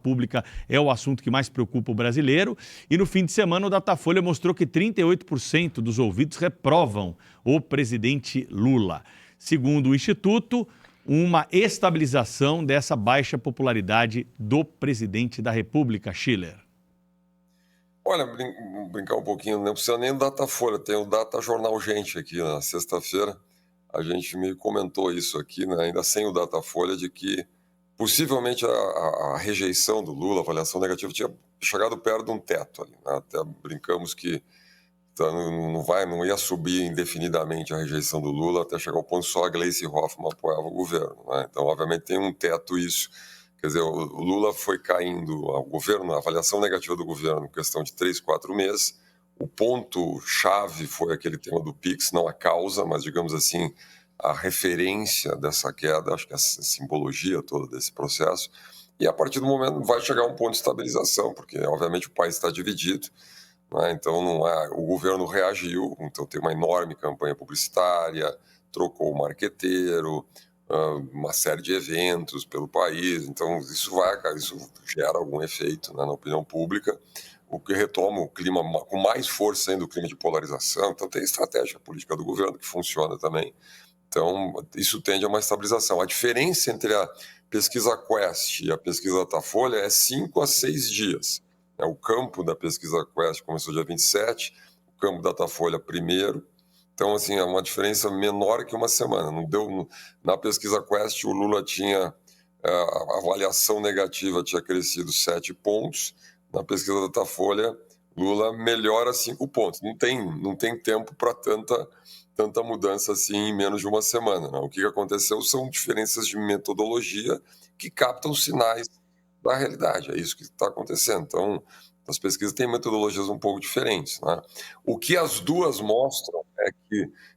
Pública é o assunto que mais preocupa o brasileiro. E no fim de semana, o Datafolha mostrou que 38% dos ouvidos reprovam o presidente Lula. Segundo o Instituto, uma estabilização dessa baixa popularidade do presidente da República, Schiller. Olha, brincar um pouquinho, não precisa nem do Datafolha, tem o Data Jornal Gente aqui na sexta-feira. A gente me comentou isso aqui, né, ainda sem o Datafolha, de que possivelmente a rejeição do Lula, a avaliação negativa, tinha chegado perto de um teto ali, né? Até brincamos que não ia subir indefinidamente a rejeição do Lula até chegar ao ponto que só a Gleisi Hoffmann apoiava o governo, né? Então, obviamente, tem um teto isso. Quer dizer, o Lula foi caindo, o governo, a avaliação negativa do governo, em questão de 3, 4 meses. O ponto-chave foi aquele tema do PIX, não a causa, mas, digamos assim, a referência dessa queda, acho que a simbologia toda desse processo. E, a partir do momento, vai chegar um ponto de estabilização, porque, obviamente, o país está dividido, né? Então, o governo reagiu, então tem uma enorme campanha publicitária, trocou o marqueteiro, uma série de eventos pelo país, então isso gera algum efeito, né, na opinião pública, o que retoma o clima com mais força ainda, o clima de polarização. Então tem estratégia política do governo que funciona também, então isso tende a uma estabilização. A diferença entre a pesquisa Quest e a pesquisa Datafolha é 5 a 6 dias, né? O campo da pesquisa Quest começou dia 27, o campo da Datafolha primeiro. Então, assim, é uma diferença menor que uma semana. Não deu, na pesquisa Quest, o Lula tinha a avaliação negativa tinha crescido 7 pontos. Na pesquisa Datafolha, Lula melhora 5 pontos. Não tem tempo para tanta mudança assim em menos de uma semana, né? O que aconteceu são diferenças de metodologia que captam sinais da realidade. É isso que está acontecendo. Então, as pesquisas têm metodologias um pouco diferentes, né? O que as duas mostram é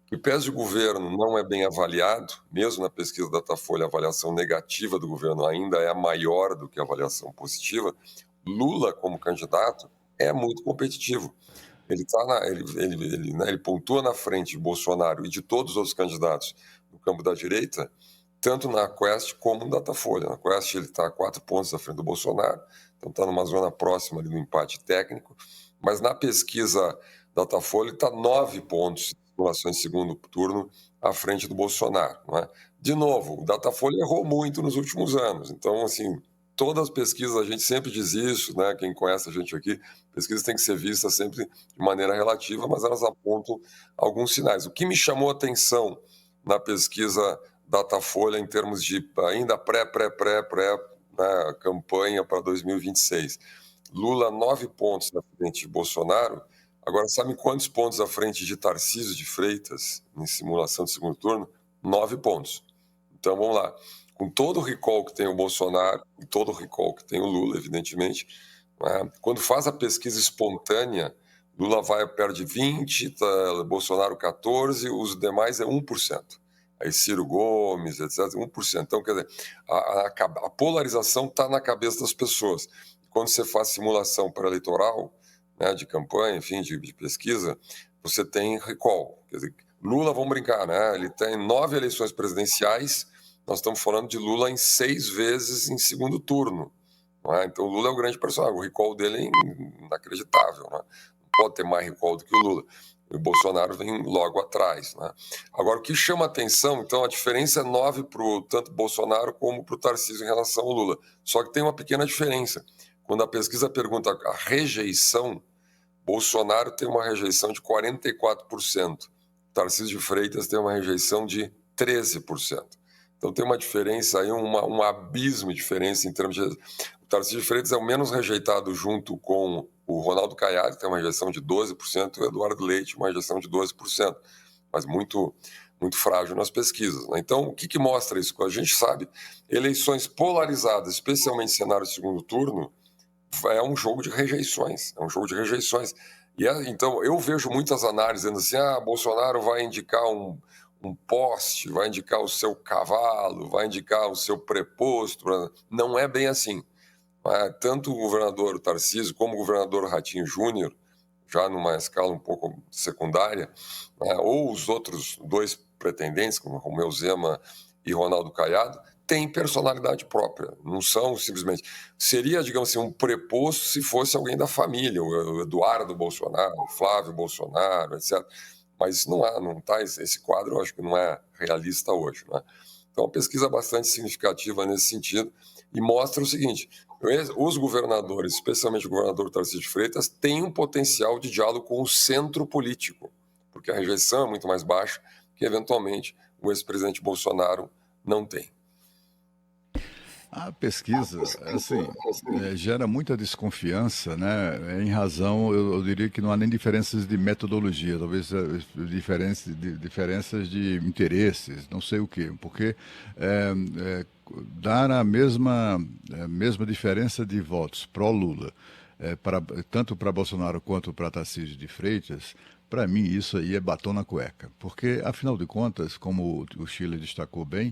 que pese o governo não é bem avaliado, mesmo na pesquisa Datafolha, a avaliação negativa do governo ainda é maior do que a avaliação positiva. Lula, como candidato, é muito competitivo. Ele pontua na frente de Bolsonaro e de todos os outros candidatos no campo da direita, tanto na Quest como no Datafolha. Na Quest ele está a 4 pontos à frente do Bolsonaro, então está numa zona próxima ali do empate técnico, mas na pesquisa Datafolha ele está 9 pontos de simulação em segundo turno à frente do Bolsonaro, não é? De novo, o Datafolha errou muito nos últimos anos, então, assim, todas as pesquisas, a gente sempre diz isso, né? Quem conhece a gente aqui, pesquisas têm que ser vistas sempre de maneira relativa, mas elas apontam alguns sinais. O que me chamou a atenção na pesquisa Datafolha em termos de ainda né, campanha para 2026. Lula 9 pontos na frente de Bolsonaro. Agora, sabe quantos pontos à frente de Tarcísio de Freitas em simulação de segundo turno? 9 pontos. Então, vamos lá. Com todo o recall que tem o Bolsonaro e todo o recall que tem o Lula, evidentemente, né, quando faz a pesquisa espontânea, Lula vai perto de 20, Bolsonaro 14, os demais é 1%. Aí Ciro Gomes, etc., 1%. Então, quer dizer, a polarização está na cabeça das pessoas. Quando você faz simulação pré-eleitoral, né, de campanha, enfim, de pesquisa, você tem recall. Quer dizer, Lula, vamos brincar, né? Ele tem 9 eleições presidenciais, nós estamos falando de Lula em 6 vezes em segundo turno. Não é? Então, o Lula é um grande personagem, o recall dele é inacreditável. Né? Não pode ter mais recall do que o Lula. E o Bolsonaro vem logo atrás. Né? Agora, o que chama atenção, então, a diferença é 9 para tanto Bolsonaro como para o Tarcísio em relação ao Lula. Só que tem uma pequena diferença. Quando a pesquisa pergunta a rejeição, Bolsonaro tem uma rejeição de 44%. Tarcísio de Freitas tem uma rejeição de 13%. Então tem uma diferença aí, um abismo de diferença em termos de... O Tarcísio de Freitas é o menos rejeitado junto com o Ronaldo Caiado, que tem uma rejeição de 12%, e o Eduardo Leite, uma rejeição de 12%, mas muito, muito frágil nas pesquisas. Né? Então, o que mostra isso? A gente sabe, eleições polarizadas, especialmente em cenário de segundo turno, é um jogo de rejeições, então, eu vejo muitas análises dizendo assim, Bolsonaro vai indicar um poste, vai indicar o seu cavalo, vai indicar o seu preposto. Não é bem assim. Tanto o governador Tarcísio como o governador Ratinho Júnior, já numa escala um pouco secundária, ou os outros 2 pretendentes, como Romeu Zema e Ronaldo Caiado, têm personalidade própria, não são simplesmente... Seria, digamos assim, um preposto se fosse alguém da família, o Eduardo Bolsonaro, o Flávio Bolsonaro, etc. Mas isso não está, esse quadro eu acho que não é realista hoje, né? Então, uma pesquisa bastante significativa nesse sentido e mostra o seguinte: os governadores, especialmente o governador Tarcísio de Freitas, têm um potencial de diálogo com o centro político, porque a rejeição é muito mais baixa que, eventualmente, o ex-presidente Bolsonaro não tem. A pesquisa, assim, gera muita desconfiança, né? Em razão, eu diria que não há nem diferenças de metodologia, talvez diferenças de interesses, não sei o quê, porque dar a mesma diferença de votos pró-Lula, tanto para Bolsonaro quanto para Tarcísio de Freitas, para mim isso aí é batom na cueca, porque afinal de contas, como o Chile destacou bem,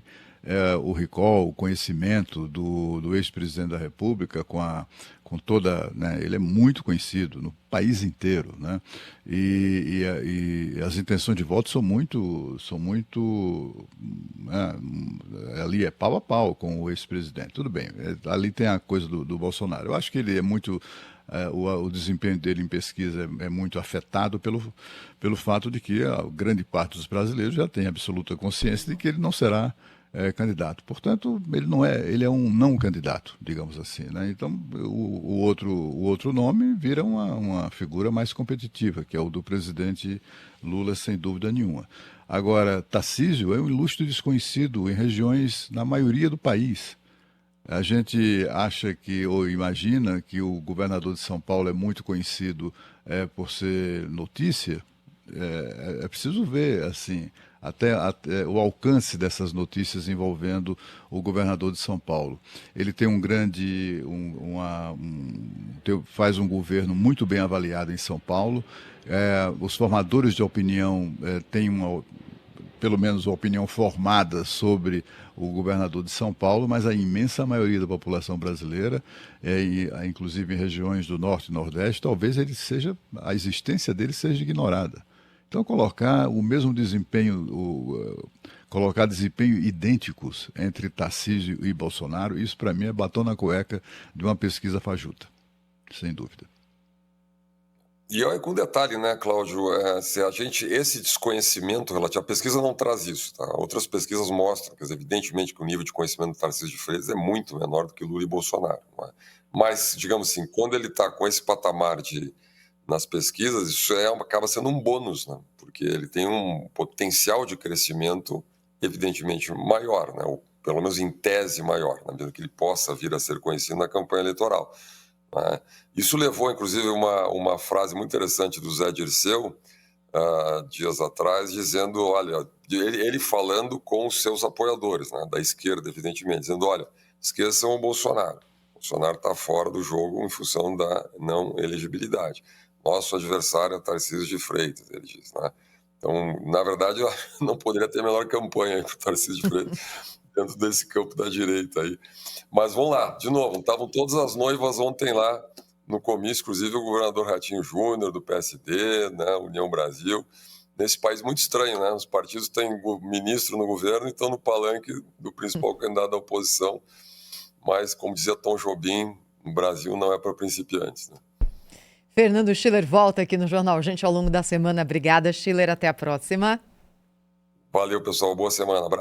o recall, o conhecimento do ex-presidente da República com toda, né, ele é muito conhecido no país inteiro, né, e as intenções de voto são muito ali é pau a pau com o ex-presidente. Tudo bem, ali tem a coisa do Bolsonaro. Eu acho que ele é muito... o desempenho dele em pesquisa é muito afetado pelo fato de que a grande parte dos brasileiros já tem absoluta consciência de que ele não será candidato. Portanto, ele é um não candidato, digamos assim, né? Então, o outro nome vira uma figura mais competitiva, que é o do presidente Lula, sem dúvida nenhuma. Agora, Tarcísio é um ilustre desconhecido em regiões, na maioria do país. A gente acha ou imagina que o governador de São Paulo é muito conhecido por ser notícia. É preciso ver, assim, até o alcance dessas notícias envolvendo o governador de São Paulo. Ele tem faz um governo muito bem avaliado em São Paulo. Os formadores de opinião têm pelo menos uma opinião formada sobre o governador de São Paulo, mas a imensa maioria da população brasileira, inclusive em regiões do Norte e Nordeste, talvez a existência dele seja ignorada. Então, colocar o mesmo desempenho, colocar desempenho idênticos entre Tarcísio e Bolsonaro, isso para mim é batom na cueca de uma pesquisa fajuta, sem dúvida. E com um detalhe, né, Cláudio, esse desconhecimento relativo à pesquisa não traz isso, tá? Outras pesquisas mostram, quer dizer, evidentemente que o nível de conhecimento do Tarcísio de Freitas é muito menor do que Lula e Bolsonaro, não é? Mas, digamos assim, quando ele está com esse patamar nas pesquisas, isso acaba sendo um bônus, né? Porque ele tem um potencial de crescimento evidentemente maior, né? Ou pelo menos em tese maior, na medida que ele possa vir a ser conhecido na campanha eleitoral. Isso levou, inclusive, uma frase muito interessante do Zé Dirceu, dias atrás, dizendo, olha, ele falando com os seus apoiadores, né, da esquerda, evidentemente, dizendo, olha, esqueçam o Bolsonaro. O Bolsonaro está fora do jogo em função da não elegibilidade. Nosso adversário é Tarcísio de Freitas, ele diz, né? Então, na verdade, não poderia ter melhor campanha para o Tarcísio de Freitas dentro desse campo da direita aí. Mas vamos lá, de novo, estavam todas as noivas ontem lá no comício, inclusive o governador Ratinho Júnior, do PSD, né, União Brasil. Nesse país muito estranho, né? Os partidos têm ministro no governo e estão no palanque do principal candidato da oposição. Mas, como dizia Tom Jobim, o Brasil não é para principiantes, né? Fernando Schiller volta aqui no Jornal Gente ao longo da semana. Obrigada, Schiller. Até a próxima. Valeu, pessoal. Boa semana.